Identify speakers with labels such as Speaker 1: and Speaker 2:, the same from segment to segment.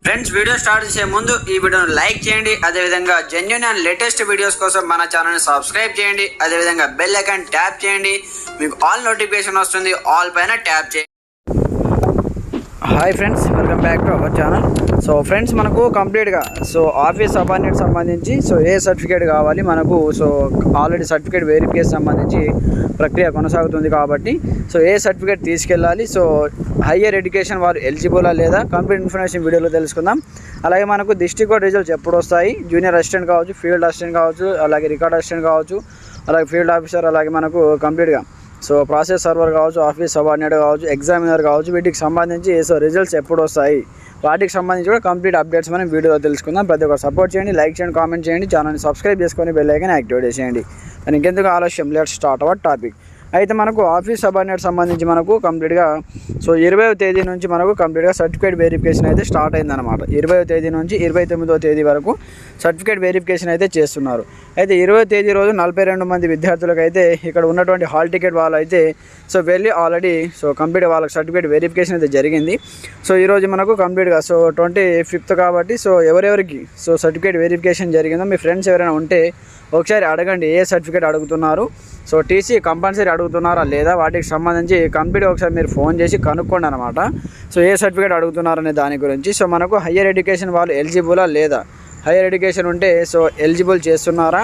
Speaker 1: Friends, video start చేసే ముందు ఈ వీడియోను లైక్ చేయండి. అదేవిధంగా జెన్యూన్ అండ్ లేటెస్ట్ వీడియోస్ కోసం మన ఛానల్ని సబ్స్క్రైబ్ చేయండి. అదేవిధంగా బెల్ ఐకాన్ ట్యాప్ చేయండి. మీకు ఆల్ నోటిఫికేషన్ వస్తుంది. ఆల్ పైన ట్యాప్ చేయండి. Hi friends, welcome back to our channel. So friends, మనకు కంప్లీట్గా ఆఫీస్ సబార్డినేట్ సంబంధించి ఏ సర్టిఫికేట్ కావాలి మనకు. ఆల్రెడీ సర్టిఫికేట్ వెరిఫికేషన్ సంబంధించి ప్రక్రియ కొనసాగుతుంది కాబట్టి ఏ సర్టిఫికేట్ తీసుకెళ్ళాలి, హయ్యర్ ఎడ్యుకేషన్ వారు ఎలిజిబులా లేదా కంప్లీట్ ఇన్ఫర్మేషన్ వీడియోలో తెలుసుకుందాం. అలాగే మనకు డిస్ట్రిక్ట్ కోర్ట్ రిజల్ట్స్ ఎప్పుడు వస్తాయి, జూనియర్ అసిస్టెంట్ కావచ్చు, ఫీల్డ్ అసిస్టెంట్ కావచ్చు, అలాగే రికార్డ్ అసిస్టెంట్ కావచ్చు, అలాగే ఫీల్డ్ ఆఫీసర్, అలాగే మనకు కంప్లీట్గా ప్రాసెస్ సర్వర్ కావచ్చు, ఆఫీస్ సబార్డినేట్ కావచ్చు, ఎగ్జామినర్ కావచ్చు, వీటికి సంబంధించి రిజల్ట్స్ ఎప్పుడు వస్తాయి, వాటికి సంబంధించి కూడా కంప్లీట్ అప్డేట్స్ మనం వీడియోలో తెలుసుకుందాం. ప్రతి ఒక్కరు సపోర్ట్ చేయండి, లైక్ చేయండి, కామెంట్ చేయండి, ఛానల్ని సబ్స్క్రైబ్ చేసుకొని బెల్ ఐకాన్ యాక్టివేట్ చేయండి. మరి ఇంకెందుకు ఆలస్యం, లెట్స్ స్టార్ట్ అవర్ టాపిక్. అయితే మనకు ఆఫీస్ సబార్డినేట్ సంబంధించి మనకు కంప్లీట్గా 20వ తేదీ నుంచి మనకు కంప్లీట్గా సర్టిఫికేట్ వెరిఫికేషన్ అయితే స్టార్ట్ అయిందన్నమాట. 20వ తేదీ నుంచి 29వ తేదీ వరకు సర్టిఫికేట్ వెరిఫికేషన్ అయితే చేస్తున్నారు. అయితే 20వ తేదీ రోజు 42 మంది విద్యార్థులకు అయితే ఇక్కడ ఉన్నటువంటి హాల్ టికెట్ వాళ్ళు అయితే వెళ్ళి ఆల్రెడీ కంప్లీట్ వాళ్ళకి సర్టిఫికేట్ వెరిఫికేషన్ అయితే జరిగింది. ఈరోజు మనకు కంప్లీట్గా 25th కాబట్టి ఎవరెవరికి సర్టిఫికేట్ వెరిఫికేషన్ జరిగిందో మీ ఫ్రెండ్స్ ఎవరైనా ఉంటే ఒకసారి అడగండి, ఏ సర్టిఫికేట్ అడుగుతున్నారు, టీసీ కంపల్సరీ అడుగుతున్నారా లేదా, వాటికి సంబంధించి కంప్లీట్గా ఒకసారి మీరు ఫోన్ చేసి కనుక్కోండి అనమాట. ఏ సర్టిఫికేట్ అడుగుతున్నారనే దాని గురించి. మనకు హయ్యర్ ఎడ్యుకేషన్ వాళ్ళు ఎలిజిబులా లేదా, హయ్యర్ ఎడ్యుకేషన్ ఉంటే ఎలిజిబుల్ చేస్తున్నారా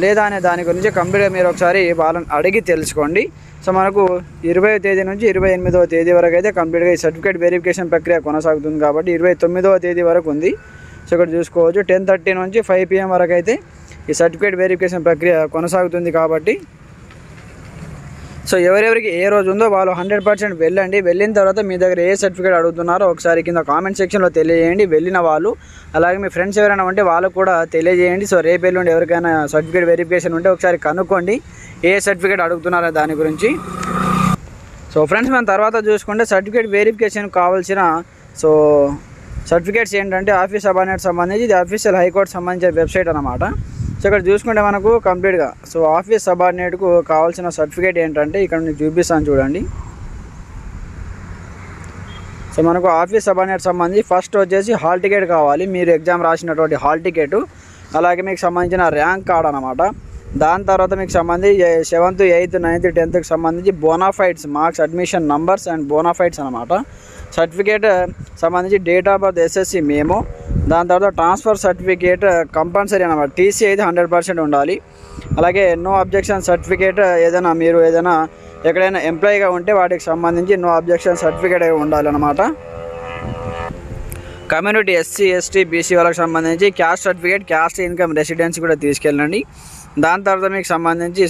Speaker 1: లేదా అనే దాని గురించి కంప్లీట్గా మీరు ఒకసారి వాళ్ళని అడిగి తెలుసుకోండి. మనకు 20వ తేదీ నుంచి 28వ తేదీ వరకు అయితే కంప్లీట్గా ఈ సర్టిఫికేట్ వెరిఫికేషన్ ప్రక్రియ కొనసాగుతుంది కాబట్టి 29వ తేదీ వరకు ఉంది. ఇక్కడ చూసుకోవచ్చు 10:30 నుంచి 5 PM వరకు అయితే ఈ సర్టిఫికేట్ వెరిఫికేషన్ ప్రక్రియ కొనసాగుతుంది కాబట్టి ఎవరెవరికి ఏ రోజు ఉందో వాళ్ళు 100% వెళ్ళండి. వెళ్ళిన తర్వాత మీ దగ్గర ఏ సర్టిఫికేట్ అడుగుతున్నారో ఒకసారి కింద కామెంట్ సెక్షన్లో తెలియజేయండి వెళ్ళిన వాళ్ళు. అలాగే మీ ఫ్రెండ్స్ ఎవరైనా ఉంటే వాళ్ళకు కూడా తెలియజేయండి. రేపు ఎల్లుండి ఎవరికైనా సర్టిఫికేట్ వెరిఫికేషన్ ఉంటే ఒకసారి కనుక్కోండి ఏ సర్టిఫికేట్ అడుగుతున్నారో దాని గురించి. ఫ్రెండ్స్, మనం తర్వాత చూసుకుంటే సర్టిఫికేట్ వెరిఫికేషన్ కావాల్సిన సర్టిఫికేట్స్ ఏంటంటే ఆఫీస్ సబార్డినేట్ సంబంధించి ఇది అఫీషియల్ హైకోర్టు సంబంధించిన వెబ్సైట్ అనమాట. ఇక్కడ చూసుకుంటే మనకు కంప్లీట్గా ఆఫీస్ సబార్డినేట్కు కావాల్సిన సర్టిఫికేట్ ఏంటంటే ఇక్కడ మీకు చూపిస్తాను చూడండి. మనకు ఆఫీస్ సబార్డినేట్ సంబంధించి ఫస్ట్ వచ్చేసి హాల్ టికెట్ కావాలి, మీరు ఎగ్జామ్ రాసినటువంటి హాల్ టికెట్, అలాగే మీకు సంబంధించిన ర్యాంక్ కార్డ్ అనమాట. దాని తర్వాత మీకు సంబంధించి 7th, 8th, 9th, 10th సంబంధించి bonafides, marks, admission numbers and bonafides అనమాట. సర్టిఫికేట్ సంబంధించి డేట్ ఆఫ్ బర్త్, SSC మేమో, దాని తర్వాత ట్రాన్స్ఫర్ సర్టిఫికేట్ కంపల్సరీ అనమాట. టీసీ అయితే 100% ఉండాలి. అలాగే నో అబ్జెక్షన్ సర్టిఫికేట్, మీరు ఏదైనా ఎక్కడైనా ఎంప్లాయీగా ఉంటే వాటికి సంబంధించి నో అబ్జెక్షన్ సర్టిఫికేట్ ఉండాలన్నమాట. కమ్యూనిటీ SC, ST, BC వాళ్ళకి సంబంధించి caste certificate, caste income residency కూడా తీసుకెళ్ళండి. దాని తర్వాత మీకు సంబంధించి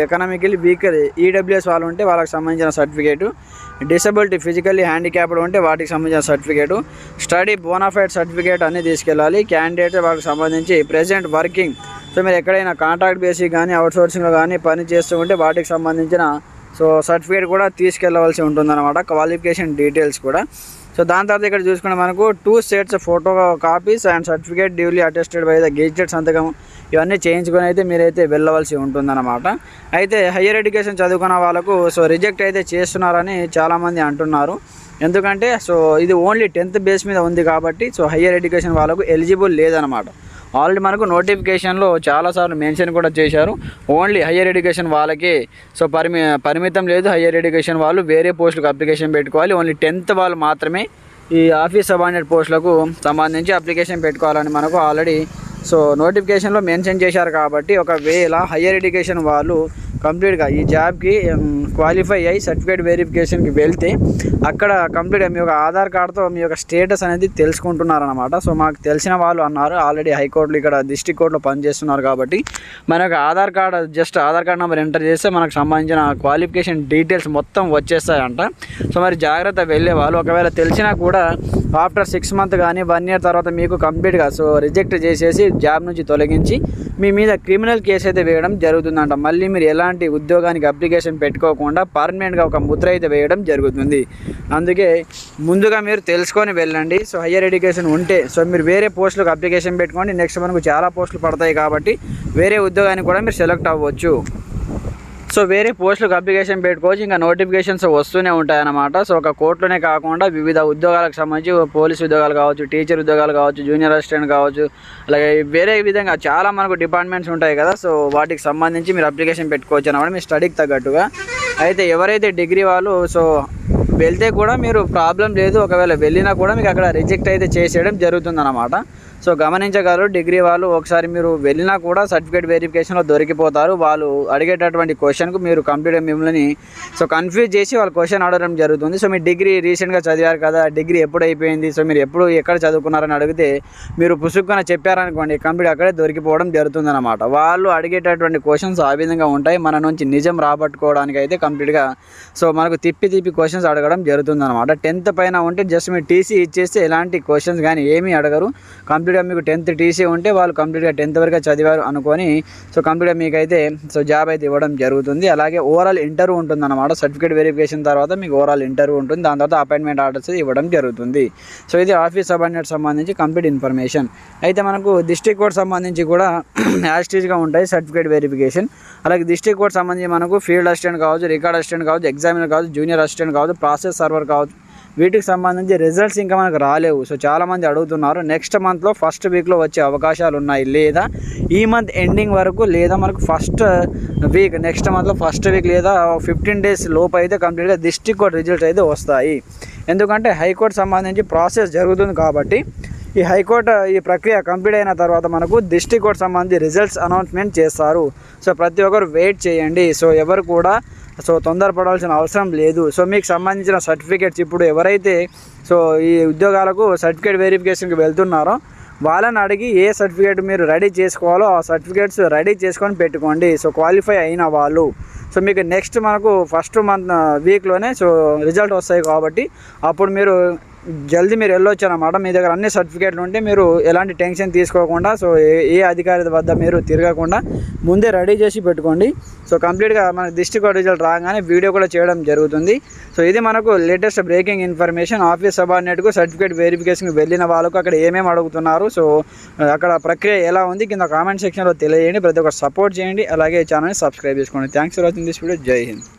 Speaker 1: ఎకనామికలీ వీకర్ EWS వాళ్ళు ఉంటే వాళ్ళకి సంబంధించిన సర్టిఫికేటు, డిసబిలిటీ ఫిజికల్లీ హ్యాండిక్యాప్డ్ ఉంటే వాటికి సంబంధించిన సర్టిఫికేటు, స్టడీ బోనాఫైడ్ సర్టిఫికేట్ అన్నీ తీసుకెళ్ళాలి. క్యాండిడేట్ వాళ్ళకి సంబంధించి ప్రెజెంట్ వర్కింగ్, మీరు ఎక్కడైనా కాంట్రాక్ట్ బేసిక్ కానీ అవుట్సోర్సింగ్లో కానీ పని చేస్తూ ఉంటే వాటికి సంబంధించిన సర్టిఫికేట్ కూడా తీసుకెళ్ళవలసి ఉంటుందన్నమాట, క్వాలిఫికేషన్ డీటెయిల్స్ కూడా. దాని తర్వాత ఇక్కడ చూసుకుంటే మనకు 2 sets photo copies and certificate duly attested by the gazetted సంతకం ఇవన్నీ చేయించుకొని అయితే మీరైతే వెళ్ళవలసి ఉంటుందన్నమాట. అయితే హయ్యర్ ఎడ్యుకేషన్ చదువుకున్న వాళ్ళకు రిజెక్ట్ అయితే చేస్తున్నారని చాలామంది అంటున్నారు. ఎందుకంటే ఇది ఓన్లీ 10th బేస్ మీద ఉంది కాబట్టి హయ్యర్ ఎడ్యుకేషన్ వాళ్ళకు ఎలిజిబుల్ లేదనమాట. ఆల్రెడీ మనకు నోటిఫికేషన్లో చాలాసార్లు మెన్షన్ కూడా చేశారు, ఓన్లీ హయ్యర్ ఎడ్యుకేషన్ వాళ్ళకి పరిమితం లేదు. హయ్యర్ ఎడ్యుకేషన్ వాళ్ళు వేరే పోస్టులకు అప్లికేషన్ పెట్టుకోవాలి, ఓన్లీ 10th వాళ్ళు మాత్రమే ఈ ఆఫీస్ సబార్డినేట్ పోస్టులకు సంబంధించి అప్లికేషన్ పెట్టుకోవాలని మనకు ఆల్రెడీ నోటిఫికేషన్లో మెన్షన్ చేశారు. కాబట్టి ఒకవేళ హయ్యర్ ఎడ్యుకేషన్ వాళ్ళు కంప్లీట్గా ఈ జాబ్కి క్వాలిఫై అయ్యి సర్టిఫికేట్ వెరిఫికేషన్కి వెళ్తే అక్కడ కంప్లీట్గా మీ యొక్క ఆధార్ కార్డ్తో మీ యొక్క స్టేటస్ అనేది తెలుసుకుంటున్నారనమాట. మాకు తెలిసిన వాళ్ళు అన్నారు, ఆల్రెడీ హైకోర్టులో ఇక్కడ డిస్ట్రిక్ట్ కోర్టులో పనిచేస్తున్నారు కాబట్టి మనకు Aadhaar card Aadhaar card number enter చేస్తే మనకు సంబంధించిన క్వాలిఫికేషన్ డీటెయిల్స్ మొత్తం వచ్చేస్తాయంట. మరి జాగ్రత్త వెళ్ళే వాళ్ళు ఒకవేళ తెలిసినా కూడా ఆఫ్టర్ 6 months కానీ 1 year తర్వాత మీకు కంప్లీట్గా రిజెక్ట్ చేసేసి జాబ్ నుంచి తొలగించి మీ మీద క్రిమినల్ కేసు అయితే వేయడం జరుగుతుందంట. మళ్ళీ మీరు ఎలాంటి ఉద్యోగానికి అప్లికేషన్ పెట్టుకోకుండా పర్మనెంట్గా ఒక ముద్ర అయితే వేయడం జరుగుతుంది. అందుకే ముందుగా మీరు తెలుసుకొని వెళ్ళండి. హయ్యర్ ఎడ్యుకేషన్ ఉంటే మీరు వేరే పోస్టులకు అప్లికేషన్ పెట్టుకోండి. నెక్స్ట్ మనకు చాలా పోస్టులు పడతాయి కాబట్టి వేరే ఉద్యోగానికి కూడా మీరు సెలెక్ట్ అవ్వచ్చు. సో వేరే పోస్టులకు అప్లికేషన్ పెట్టుకోవచ్చు, ఇంకా నోటిఫికేషన్స్ వస్తూనే ఉంటాయన్నమాట. సో ఒక కోర్టులోనే కాకుండా వివిధ ఉద్యోగాలకు సంబంధించి పోలీస్ ఉద్యోగాలు కావచ్చు, టీచర్ ఉద్యోగాలు కావచ్చు, జూనియర్ అసిస్టెంట్ కావచ్చు, అలాగే వేరే విధంగా చాలా మనకు డిపార్ట్మెంట్స్ ఉంటాయి కదా. సో వాటికి సంబంధించి మీరు అప్లికేషన్ పెట్టుకోవచ్చు అన్నమాట మీ స్టడీకి తగ్గట్టుగా. అయితే ఎవరైతే డిగ్రీ వాళ్ళు సో వెళ్తే కూడా మీరు ప్రాబ్లం లేదు, ఒకవేళ వెళ్ళినా కూడా మీకు అక్కడ రిజెక్ట్ అయితే చేసేయడం జరుగుతుందన్నమాట. సో గమనించగలరు, డిగ్రీ వాళ్ళు ఒకసారి మీరు వెళ్ళినా కూడా సర్టిఫికేట్ వెరిఫికేషన్లో దొరికిపోతారు. వాళ్ళు అడిగేటటువంటి క్వశ్చన్కు మీరు కంప్లీట్గా మిమ్మల్ని సో కన్ఫ్యూజ్ చేసి వాళ్ళు క్వశ్చన్ అడగడం జరుగుతుంది. సో మీ డిగ్రీ రీసెంట్గా చదివారు కదా, డిగ్రీ ఎప్పుడు అయిపోయింది, సో మీరు ఎప్పుడు ఎక్కడ చదువుకున్నారని అడిగితే మీరు పుసుక్కున చెప్పారనుకోండి, కంప్లీట్ అక్కడే దొరికిపోవడం జరుగుతుందన్నమాట. వాళ్ళు అడిగేటటువంటి క్వశ్చన్స్ ఆ విధంగా ఉంటాయి. మన నుంచి నిజం రాబట్టుకోవడానికి అయితే కంప్లీట్గా సో మనకు తిప్పి క్వశ్చన్స్ అడగడం జరుగుతుందన్నమాట. 10th పైన ఉంటే జస్ట్ మీరు టీసీ ఇచ్చేస్తే ఎలాంటి క్వశ్చన్స్ కానీ ఏమీ అడగరు. కంప్లీట్గా మీకు 10th టీసీ ఉంటే వాళ్ళు కంప్లీట్గా 10th వరకు చదివారు అనుకొని సో కంప్లీట్గా మీకైతే సో జాబ్ అయితే ఇవ్వడం జరుగుతుంది. అలాగే ఓవరాల్ ఇంటర్వ్యూ ఉంటుందన్నమాట. సర్టిఫికేట్ వెరిఫికేషన్ తర్వాత మీకు ఓవరాల్ ఇంటర్వ్యూ ఉంటుంది, దాని తర్వాత అపాయింట్మెంట్ ఆర్డర్స్ ఇవ్వడం జరుగుతుంది. సో ఇది ఆఫీస్ సబార్డినేట్ సంబంధించి కంప్లీట్ ఇన్ఫర్మేషన్. అయితే మనకు డిస్ట్రిక్ట్ కోర్ట్ సంబంధించి కూడా యాస్టీజ్గా ఉంటాయి సర్టిఫికేట్ వెరిఫికేషన్. అలాగే డిస్ట్రిక్ట్ కోర్ట్ సంబంధించి మనకు ఫీల్డ్ అసిస్టెంట్ కావచ్చు, రికార్డ్ అసిస్టెంట్ కావచ్చు, ఎగ్జామినర్ కావచ్చు, జూనియర్ అసిస్టెంట్ కావచ్చు, ప్రాసెస్ సర్వర్ కావచ్చు, వీటికి సంబంధించి రిజల్ట్స్ ఇంకా మనకు రాలేవు. సో చాలామంది అడుగుతున్నారు. నెక్స్ట్ మంత్లో ఫస్ట్ వీక్లో వచ్చే అవకాశాలు ఉన్నాయి, లేదా ఈ మంత్ ఎండింగ్ వరకు, లేదా మనకు ఫస్ట్ వీక్ నెక్స్ట్ మంత్లో ఫస్ట్ వీక్ లేదా 15 days లోపు అయితే కంప్లీట్గా డిస్ట్రిక్ట్ కోర్ట్ రిజల్ట్స్ అయితే వస్తాయి. ఎందుకంటే హైకోర్టు సంబంధించి ప్రాసెస్ జరుగుతుంది కాబట్టి ఈ హైకోర్టు ఈ ప్రక్రియ కంప్లీట్ అయిన తర్వాత మనకు డిస్ట్రిక్ట్ కోర్ట్ సంబంధించి రిజల్ట్స్ అనౌన్స్మెంట్ చేస్తారు. సో ప్రతి ఒక్కరు వెయిట్ చేయండి. సో ఎవరు కూడా సో తొందరపడాల్సిన అవసరం లేదు. సో మీకు సంబంధించిన సర్టిఫికేట్స్ ఇప్పుడు ఎవరైతే సో ఈ ఉద్యోగాలకు సర్టిఫికేట్ వెరిఫికేషన్కి వెళ్తున్నారో వాళ్ళని అడిగి ఏ సర్టిఫికేట్ మీరు రెడీ చేసుకోవాలో ఆ సర్టిఫికేట్స్ రెడీ చేసుకొని పెట్టుకోండి. సో క్వాలిఫై అయిన వాళ్ళు సో మీకు నెక్స్ట్ మనకు ఫస్ట్ మంత్ వీక్లోనే సో రిజల్ట్ వస్తాయి కాబట్టి అప్పుడు మీరు జల్దీ మీరు వెళ్ళొచ్చు అన్నమాట. మీ దగ్గర అన్ని సర్టిఫికేట్లు ఉంటే మీరు ఎలాంటి టెన్షన్ తీసుకోకుండా సో ఏ అధికారి వద్ద మీరు తిరగకుండా ముందే రెడీ చేసి పెట్టుకోండి. సో కంప్లీట్గా మన డిస్ట్రిక్ట్ కోర్ట్ రిజల్ట్ రాగానే వీడియో కూడా చేయడం జరుగుతుంది. సో ఇది మనకు లేటెస్ట్ బ్రేకింగ్ ఇన్ఫర్మేషన్. ఆఫీస్ సబార్డినేట్కు సర్టిఫికేట్ వెరిఫికేషన్కి వెళ్ళిన వాళ్ళకు అక్కడ ఏమేమి అడుగుతున్నారు, సో అక్కడ ప్రక్రియ ఎలా ఉంది కింద కామెంట్ సెక్షన్లో తెలియజేయండి. ప్రతి ఒక్కరు సపోర్ట్ చేయండి. అలాగే ఛానల్ని సబ్స్క్రైబ్ చేసుకోండి. Thanks for watching this video. జై హింద్.